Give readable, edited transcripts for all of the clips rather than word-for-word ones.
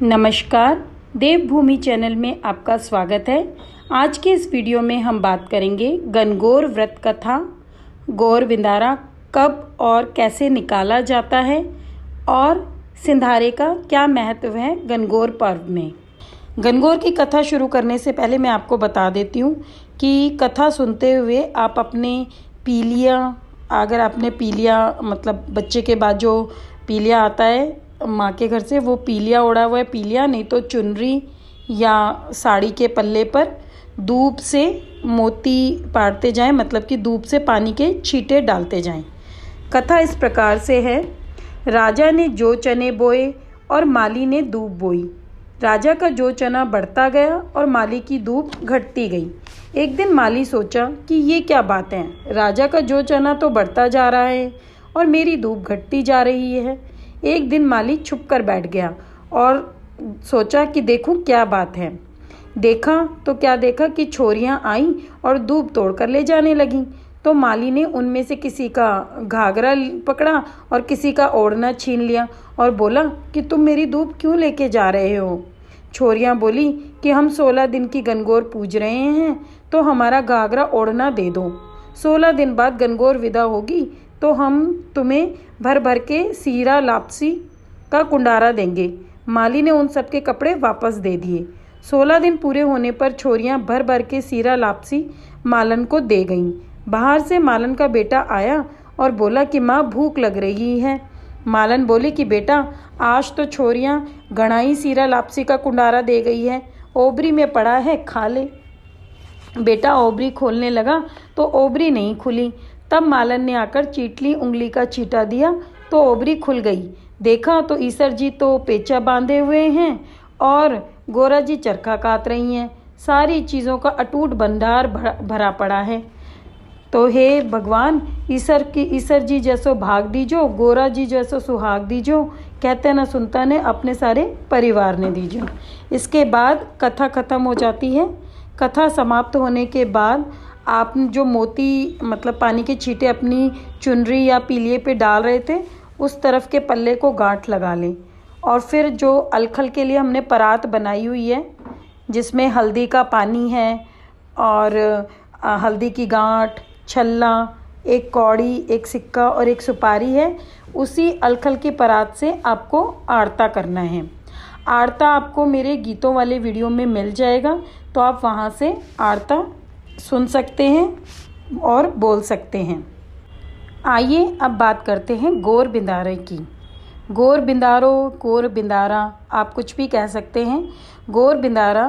नमस्कार, देवभूमि चैनल में आपका स्वागत है। आज के इस वीडियो में हम बात करेंगे गणगौर व्रत कथा। गौर बिंदारा कब और कैसे निकाला जाता है और सिंधारे का क्या महत्व है गणगौर पर्व में। गणगौर की कथा शुरू करने से पहले मैं आपको बता देती हूँ कि कथा सुनते हुए आप अपने पीलिया, अगर आपने पीलिया मतलब बच्चे के बाद जो पीलिया आता है माँ के घर से, वो पीलिया ओढ़ा हुआ है पीलिया, नहीं तो चुनरी या साड़ी के पल्ले पर धूप से मोती पाड़ते जाएं, मतलब कि धूप से पानी के छींटे डालते जाएं। कथा इस प्रकार से है। राजा ने जो चने बोए और माली ने धूप बोई। राजा का जो चना बढ़ता गया और माली की धूप घटती गई। एक दिन माली सोचा कि ये क्या बात है, राजा का जो चना तो बढ़ता जा रहा है और मेरी धूप घटती जा रही है। एक दिन माली छुप कर बैठ गया और सोचा कि देखूं क्या बात है। देखा तो क्या देखा कि छोरियां आईं और धूप तोड़ कर ले जाने लगीं। तो माली ने उनमें से किसी का घाघरा पकड़ा और किसी का ओढ़ना छीन लिया और बोला कि तुम मेरी धूप क्यों लेके जा रहे हो। छोरियां बोली कि हम 16 दिन की गणगौर पूज रहे हैं, तो हमारा घाघरा ओढ़ना दे दो। 16 दिन बाद गणगौर विदा होगी तो हम तुम्हें भर भर के सीरा लापसी का कुंडारा देंगे। माली ने उन सबके कपड़े वापस दे दिए। 16 दिन पूरे होने पर छोरियां भर भर के सीरा लापसी मालन को दे गईं। बाहर से मालन का बेटा आया और बोला कि माँ भूख लग रही है। मालन बोली कि बेटा आज तो छोरियां घणाई सीरा लापसी का कुंडारा दे गई है, ओबरी में पड़ा है, खा ले। बेटा ओबरी खोलने लगा तो ओबरी नहीं खुली। तब मालन ने आकर चीटली उंगली का चीटा दिया तो ओबरी खुल गई। देखा तो ईसर जी तो पेचा बांधे हुए हैं और गोरा जी चरखा काट रही हैं। सारी चीज़ों का अटूट भंडार भरा पड़ा है। तो हे भगवान, ईसर जी जैसो भाग दीजो, गोरा जी जैसो सुहाग दीजो, कहते न सुनता ने अपने सारे परिवार ने दीजो। इसके बाद कथा खत्म हो जाती है। कथा समाप्त होने के बाद आप जो मोती मतलब पानी के छींटे अपनी चुनरी या पीलिए पे डाल रहे थे, उस तरफ के पल्ले को गांठ लगा लें। और फिर जो अलखल के लिए हमने परात बनाई हुई है, जिसमें हल्दी का पानी है और हल्दी की गांठ, छल्ला, एक कौड़ी, एक सिक्का और एक सुपारी है, उसी अलखल की परात से आपको आरता करना है। आरता आपको मेरे गीतों वाले वीडियो में मिल जाएगा, तो आप वहाँ से आरता सुन सकते हैं और बोल सकते हैं। आइए अब बात करते हैं गौर बिंदारे की। गौर बिंदारो, गौर बिंदारा, आप कुछ भी कह सकते हैं। गौर बिंदारा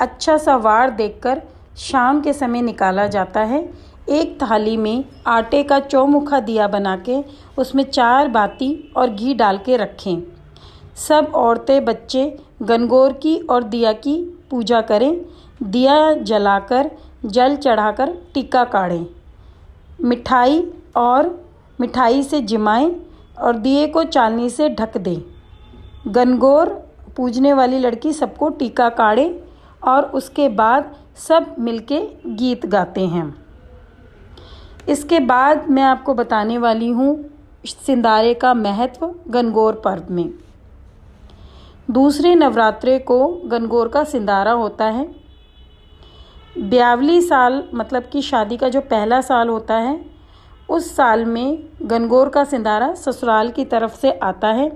अच्छा सा वार देखकर शाम के समय निकाला जाता है। एक थाली में आटे का चौमुखा दिया बना के उसमें 4 बाती और घी डाल के रखें। सब औरतें बच्चे गणगौर की और दिया की पूजा करें। दिया जलाकर जल चढ़ाकर टीका काढ़ें। मिठाई से जिमाएं और दिए को चालनी से ढक दें। गणगौर पूजने वाली लड़की सबको टीका काढ़े और उसके बाद सब मिलके गीत गाते हैं। इसके बाद मैं आपको बताने वाली हूँ सिंधारे का महत्व गणगौर पर्व में। दूसरे नवरात्रे को गणगौर का सिंधारा होता है। ब्यावली साल मतलब कि शादी का जो पहला साल होता है, उस साल में गणगौर का सिंधारा ससुराल की तरफ से आता है।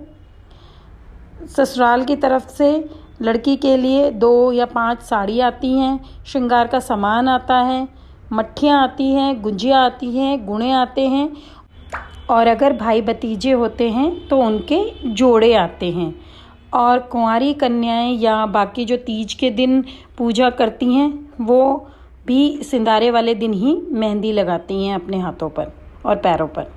ससुराल की तरफ से लड़की के लिए 2 या 5 साड़ी आती हैं, श्रृंगार का सामान आता है, मट्ठियाँ आती हैं, गुंजियाँ आती हैं, गुणे आते हैं, और अगर भाई भतीजे होते हैं तो उनके जोड़े आते हैं। और कुंवारी कन्याएं या बाकी जो तीज के दिन पूजा करती हैं, वो भी सिंधारे वाले दिन ही मेहंदी लगाती हैं अपने हाथों पर और पैरों पर।